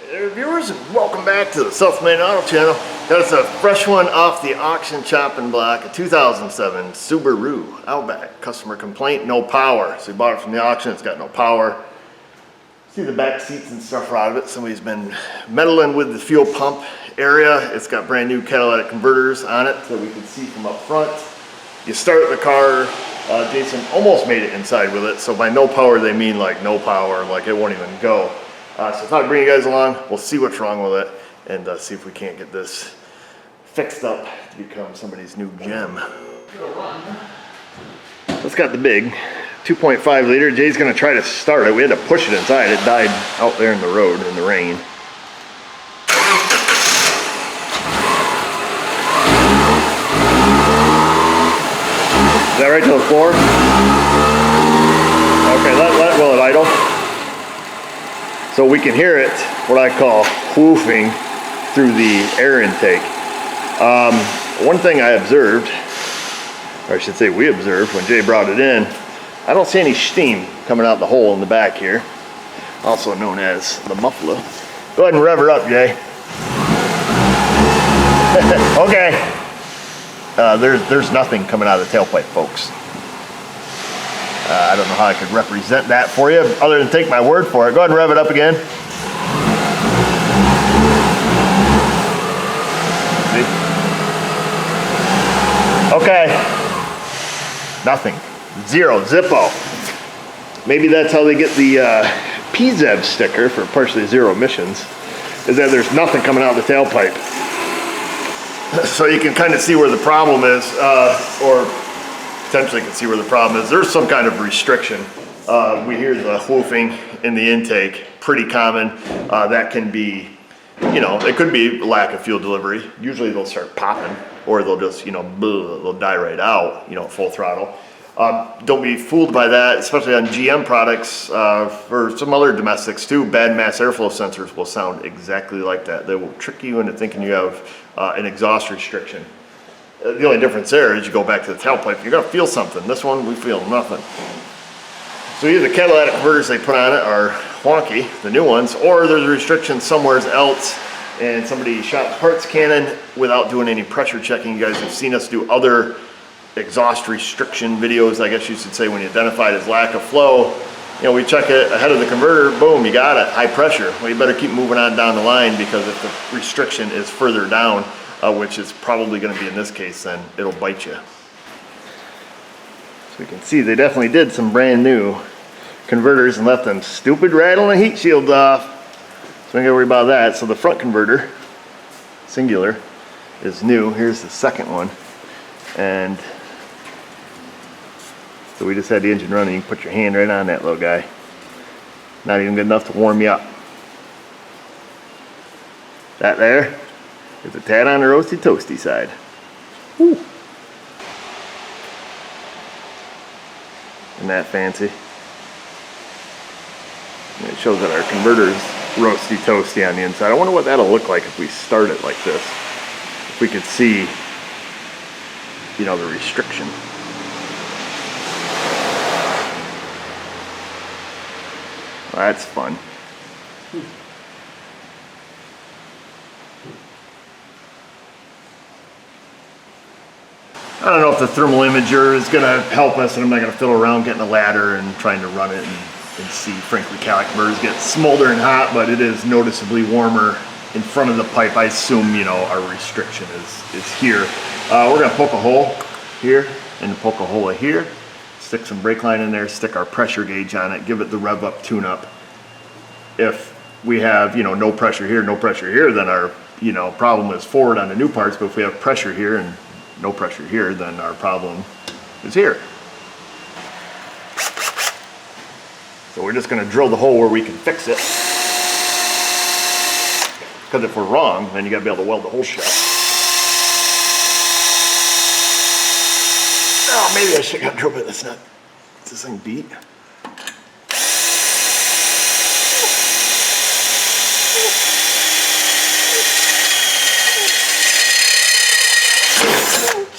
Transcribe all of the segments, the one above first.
Hey viewers, and welcome back to the Self-Made Auto Channel. Got us a fresh one off the auction chopping block, a 2007 Subaru Outback. Customer complaint, no power. So we bought it from the auction, it's got no power. See the back seats and stuff out of it. Somebody's been meddling with the fuel pump area. It's got brand new catalytic converters on it so we can see from up front. You start the car, Jason almost made it inside with it. So by no power, they mean like no power, like it won't even go. So I thought I'd bring you guys along. We'll see what's wrong with it and see if we can't get this fixed up to become somebody's new gem. It's got the big 2.5 liter. Jay's gonna try to start it. We had to push it inside. It died out there in the road in the rain. Is that right to the floor? Okay, will it idle? So we can hear it, what I call whoofing through the air intake. One thing I observed, or I should say we observed when Jay brought it in, I don't see any steam coming out the hole in the back here, also known as the muffler. Go ahead and rev her up, Jay. Okay. There's nothing coming out of the tailpipe, folks. I don't know how I could represent that for you other than take my word for it. Go ahead and rev it up again. See? Okay. Nothing. Zero. Zippo. Maybe that's how they get the PZEV sticker for partially zero emissions, is that there's nothing coming out of the tailpipe. So you can kind of see where the problem is, or potentially can see where the problem is. There's some kind of restriction. We hear the whoofing in the intake, pretty common. That can be, it could be lack of fuel delivery. Usually they'll start popping, or they'll just, they'll die right out, full throttle. Don't be fooled by that, especially on GM products. For some other domestics too, bad mass airflow sensors will sound exactly like that. They will trick you into thinking you have an exhaust restriction. The only difference there is you go back to the tailpipe, you're gonna feel something. This one, we feel nothing. So either the catalytic converters they put on it are wonky, the new ones, or there's a restriction somewhere else and somebody shot the parts cannon without doing any pressure checking. You guys have seen us do other exhaust restriction videos, I guess you should say, when you identify it as lack of flow. We check it ahead of the converter, boom, you got it, high pressure. Well, you better keep moving on down the line, because if the restriction is further down, which is probably going to be in this case, then it'll bite you. So we can see they definitely did some brand new converters and left them stupid rattling the heat shields off. So we don't gotta worry about that. So the front converter, singular, is new. Here's the second one. And so we just had the engine running. You can put your hand right on that little guy. Not even good enough to warm you up. That there is a tad on the roasty toasty side. Woo. Isn't that fancy? And it shows that our converter's roasty toasty on the inside. I wonder what that'll look like if we start it like this. If we could see, the restriction. Well, that's fun. I don't know if the thermal imager is going to help us, and I'm not going to fiddle around getting a ladder and trying to run it and see. Frankly, catalytic converters get smoldering hot, but it is noticeably warmer in front of the pipe. I assume, our restriction is here. We're going to poke a hole here and poke a hole here, stick some brake line in there, stick our pressure gauge on it, give it the rev up tune up. If we have, no pressure here, then our, problem is forward on the new parts. But if we have pressure here and no pressure here, then our problem is here. So we're just going to drill the hole where we can fix it. Because if we're wrong, then you got to be able to weld the hole shut. Oh, maybe I should have got drilled bit. That's not. Is this thing beat?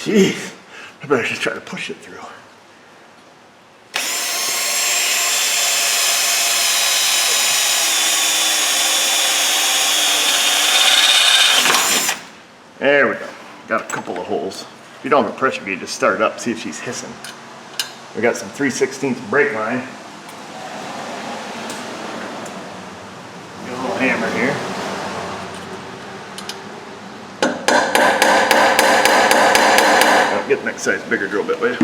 Jeez, I better just try to push it through. There we go. Got a couple of holes. If you don't have a pressure gauge, just start it up, see if she's hissing. We got some 3/16 brake line. Got a little hammer here. Get the next size bigger drill bit, will you?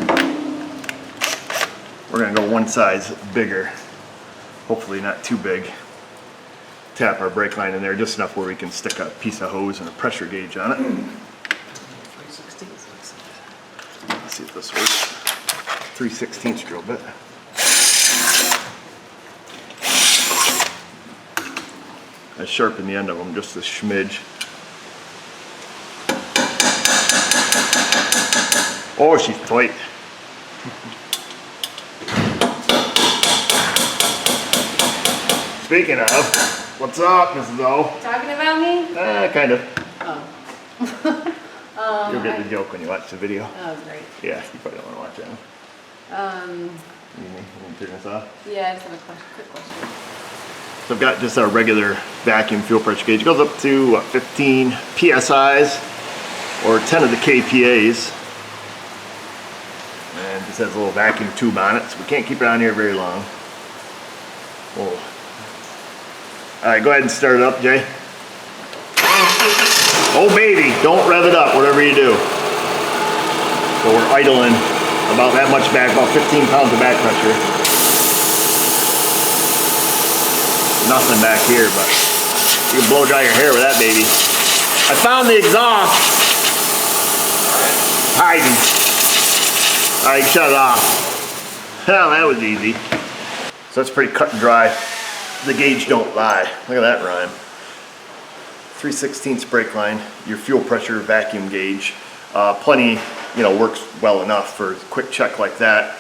We're gonna go one size bigger. Hopefully not too big. Tap our brake line in there just enough where we can stick a piece of hose and a pressure gauge on it. Let's see if this works. 3/16 drill bit. I sharpen the end of them just a smidge. Oh, she's tight. Speaking of, what's up, Mrs. O? Talking about me? Kind of. Oh. You'll get the joke when you watch the video. Oh, great. Yeah, you probably don't want to watch that. You need to turn this off? Yeah, I just have a quick question. So I've got just our regular vacuum fuel pressure gauge. It goes up to 15 PSIs or 10 of the KPAs. And this has a little vacuum tube on it, so we can't keep it on here very long. Whoa. Alright, go ahead and start it up, Jay. Oh baby, don't rev it up, whatever you do. So we're idling about that much back, about 15 pounds of back pressure. Nothing back here, but you can blow dry your hair with that baby. I found the exhaust. Hiding. Alright, shut it off. Well, that was easy. So that's pretty cut and dry. The gauge don't lie. Look at that rhyme. 3/16 brake line, your fuel pressure vacuum gauge. Plenty, works well enough for a quick check like that.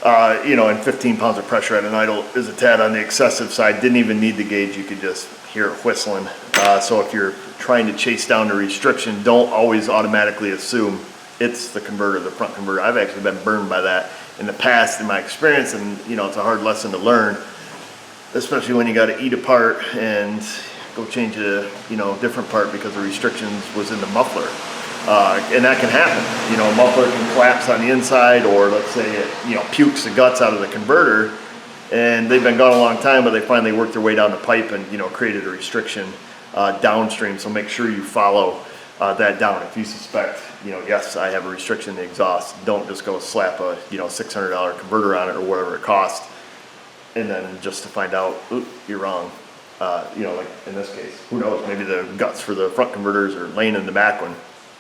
And 15 pounds of pressure at an idle is a tad on the excessive side. Didn't even need the gauge, you could just hear it whistling. So if you're trying to chase down the restriction, don't always automatically assume it's the converter, the front converter. I've actually been burned by that in the past in my experience, and it's a hard lesson to learn, especially when you got to eat a part and go change a different part because the restrictions was in the muffler. And that can happen. A muffler can collapse on the inside, or let's say it pukes the guts out of the converter, and they've been gone a long time, but they finally worked their way down the pipe and created a restriction downstream. So make sure you follow that down. If you suspect, yes, I have a restriction in the exhaust, don't just go slap a $600 converter on it or whatever it costs, and then just to find out, oops, you're wrong. Like in this case, who knows? Maybe the guts for the front converters are laying in the back one.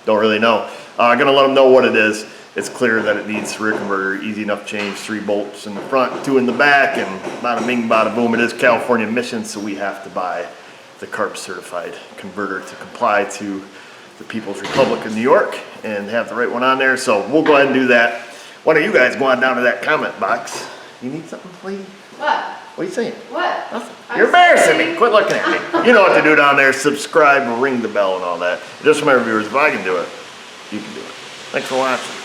Don't really know. I'm gonna let them know what it is. It's clear that it needs rear converter, easy enough change, 3 bolts in the front, 2 in the back, and bada bing, bada boom. It is California emissions, so we have to buy the CARB certified converter to comply to the People's Republic of New York and have the right one on there. So we'll go ahead and do that. Why don't you guys go on down to that comment box? You need something, lady? What? What are you saying? What? Nothing. You're embarrassing me. Quit looking at me. You know what to do down there. Subscribe, ring the bell, and all that. Just remember, viewers, if I can do it, you can do it. Thanks for watching.